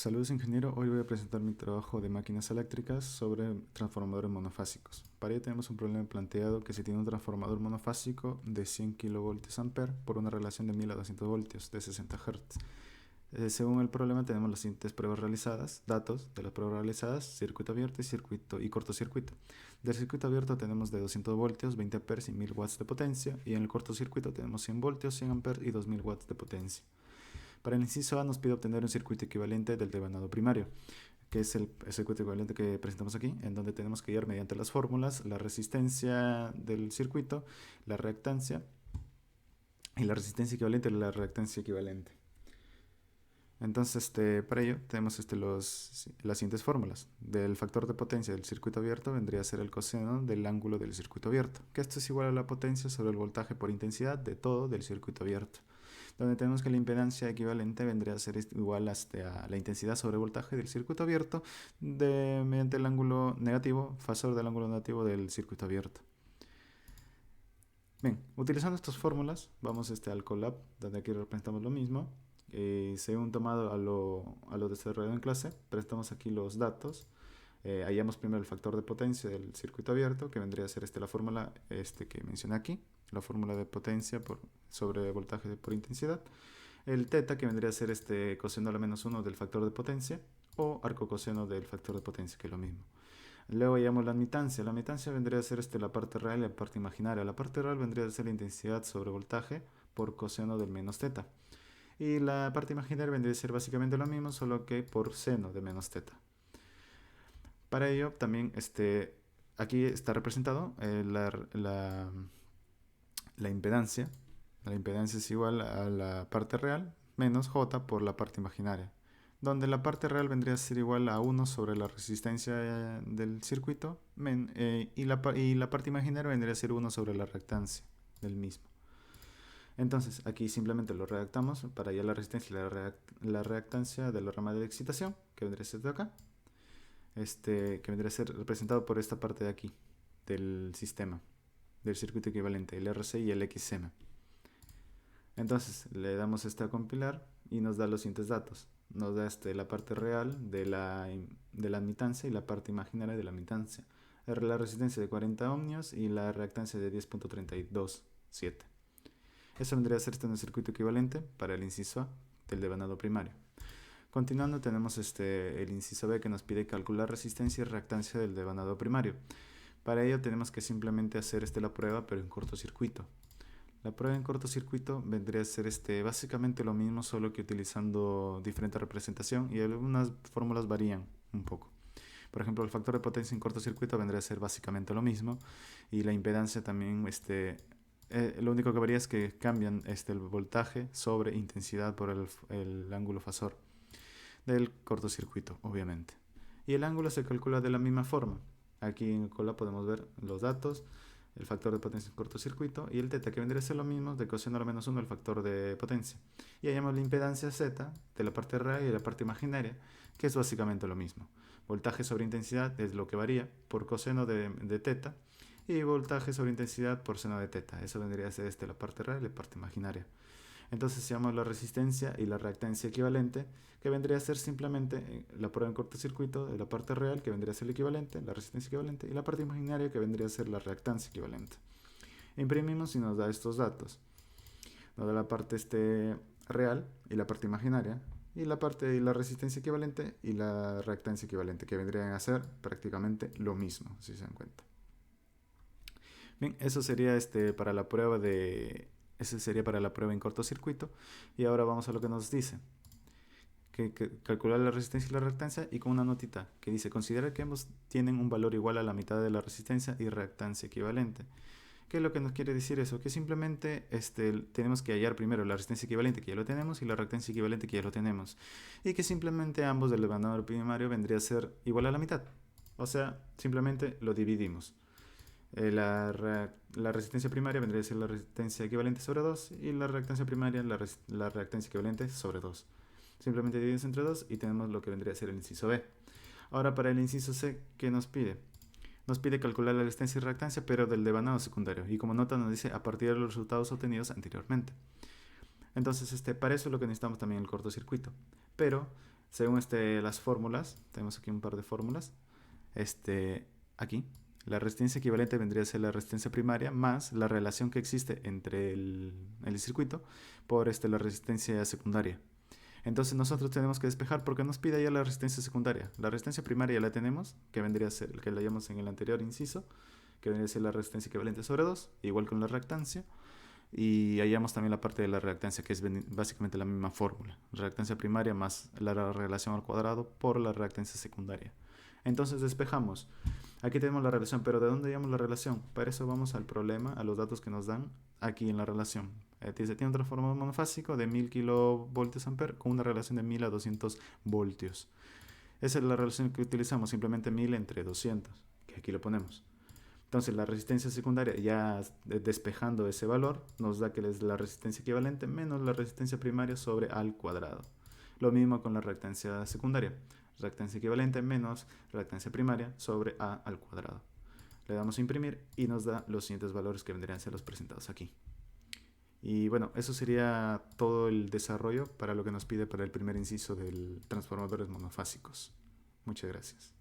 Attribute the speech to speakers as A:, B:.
A: Saludos ingeniero, hoy voy a presentar mi trabajo de máquinas eléctricas sobre transformadores monofásicos. Para ello tenemos un problema planteado que se tiene un transformador monofásico de 100 kVA por una relación de 1000 a 200 voltios de 60 Hz. Según el problema tenemos las siguientes pruebas realizadas, datos de las pruebas realizadas, circuito abierto y cortocircuito. Del circuito abierto tenemos de 200 voltios, 20 amperes y 1000 watts de potencia, y en el cortocircuito tenemos 100 voltios, 100 amperes y 2000 watts de potencia. Para el inciso A nos pide obtener un circuito equivalente del devanado primario, que es el circuito equivalente que presentamos aquí, en donde tenemos que ir mediante las fórmulas, la resistencia del circuito, la reactancia y la resistencia equivalente a la reactancia equivalente. Entonces, para ello tenemos las siguientes fórmulas. Del factor de potencia del circuito abierto vendría a ser el coseno del ángulo del circuito abierto, que esto es igual a la potencia sobre el voltaje por intensidad de todo del circuito abierto, donde tenemos que la impedancia equivalente vendría a ser igual a la intensidad sobre voltaje del circuito abierto mediante el ángulo negativo, fasor del ángulo negativo del circuito abierto. Bien, utilizando estas fórmulas, vamos al Colab, donde aquí representamos lo mismo. Según tomado a lo desarrollado en clase, prestamos aquí los datos. Hallamos primero el factor de potencia del circuito abierto, que vendría a ser la fórmula que mencioné aquí, la fórmula de potencia sobre voltaje por intensidad. El teta, que vendría a ser coseno a la menos 1 del factor de potencia, o arcocoseno del factor de potencia, que es lo mismo. Luego hallamos la admitancia. La admitancia vendría a ser la parte real y la parte imaginaria. La parte real vendría a ser la intensidad sobre voltaje por coseno del menos teta. Y la parte imaginaria vendría a ser básicamente lo mismo, solo que por seno de menos teta. Para ello también aquí está representado la impedancia. La impedancia es igual a la parte real menos J por la parte imaginaria, donde la parte real vendría a ser igual a 1 sobre la resistencia del circuito y la parte imaginaria vendría a ser 1 sobre la reactancia del mismo. Entonces aquí simplemente lo redactamos para hallar la resistencia y la reactancia de la rama de excitación, que vendría a ser de acá, que vendría a ser representado por esta parte de aquí del sistema, del circuito equivalente, el RC y el XM. Entonces le damos a compilar y nos da los siguientes datos. Nos da la parte real de la admitancia y la parte imaginaria de la admitancia. La resistencia de 40 ohmios y la reactancia de 10.327. Eso vendría a ser un circuito equivalente para el inciso A del devanado primario. Continuando tenemos el inciso B, que nos pide calcular resistencia y reactancia del devanado primario. Para ello tenemos que simplemente hacer la prueba, pero en cortocircuito. La prueba en cortocircuito vendría a ser básicamente lo mismo, solo que utilizando diferente representación, y algunas fórmulas varían un poco. Por ejemplo, el factor de potencia en cortocircuito vendría a ser básicamente lo mismo, y la impedancia también, lo único que varía es que cambian el voltaje sobre intensidad por el ángulo fasor del cortocircuito, obviamente. Y el ángulo se calcula de la misma forma. Aquí en el cola podemos ver los datos, el factor de potencia en cortocircuito y el teta, que vendría a ser lo mismo de coseno a la menos 1 el factor de potencia. Y hallamos la impedancia Z de la parte real y de la parte imaginaria, que es básicamente lo mismo. Voltaje sobre intensidad es lo que varía por coseno de teta, y voltaje sobre intensidad por seno de teta. Eso vendría a ser la parte real y la parte imaginaria. Entonces llamamos la resistencia y la reactancia equivalente, que vendría a ser simplemente la prueba en cortocircuito de la parte real, que vendría a ser el equivalente, la resistencia equivalente, y la parte imaginaria, que vendría a ser la reactancia equivalente. Imprimimos y nos da estos datos. Nos da la parte real y la parte imaginaria, y la resistencia equivalente y la reactancia equivalente, que vendrían a ser prácticamente lo mismo, si se dan cuenta. Bien, eso sería para la prueba ese sería para la prueba en cortocircuito. Y ahora vamos a lo que nos dice. Que calcular la resistencia y la reactancia, y con una notita que dice: considera que ambos tienen un valor igual a la mitad de la resistencia y reactancia equivalente. ¿Qué es lo que nos quiere decir eso? Que simplemente tenemos que hallar primero la resistencia equivalente, que ya lo tenemos, y la reactancia equivalente, que ya lo tenemos. Y que simplemente ambos del devanador primario vendría a ser igual a la mitad. O sea, simplemente lo dividimos. La resistencia primaria vendría a ser la resistencia equivalente sobre 2, y la reactancia primaria la reactancia equivalente sobre 2. Simplemente dividimos entre 2 y tenemos lo que vendría a ser el inciso B. Ahora para el inciso C, ¿qué nos pide? Nos pide calcular la resistencia y reactancia, pero del devanado secundario, y como nota nos dice a partir de los resultados obtenidos anteriormente. Entonces para eso es lo que necesitamos también el cortocircuito. Pero Según las fórmulas, tenemos aquí un par de fórmulas. Aquí, la resistencia equivalente vendría a ser la resistencia primaria más la relación que existe entre el circuito por la resistencia secundaria. Entonces nosotros tenemos que despejar porque nos pide ya la resistencia secundaria. La resistencia primaria ya la tenemos, que vendría a ser el que la llamamos en el anterior inciso, que vendría a ser la resistencia equivalente sobre 2, igual con la reactancia. Y hallamos también la parte de la reactancia, que es básicamente la misma fórmula. Reactancia primaria más la relación al cuadrado por la reactancia secundaria. Entonces despejamos. Aquí tenemos la relación, pero ¿de dónde hallamos la relación? Para eso vamos al problema, a los datos que nos dan aquí en la relación. Dice, tiene un transformador monofásico de 1000 kilovoltios ampere con una relación de 1000 a 200 voltios. Esa es la relación que utilizamos, simplemente 1000 entre 200, que aquí lo ponemos. Entonces la resistencia secundaria, ya despejando ese valor, nos da que es la resistencia equivalente menos la resistencia primaria sobre A al cuadrado. Lo mismo con la reactancia secundaria. Reactancia equivalente menos reactancia primaria sobre A al cuadrado. Le damos a imprimir y nos da los siguientes valores que vendrían a ser los presentados aquí. Y bueno, eso sería todo el desarrollo para lo que nos pide para el primer inciso del transformadores monofásicos. Muchas gracias.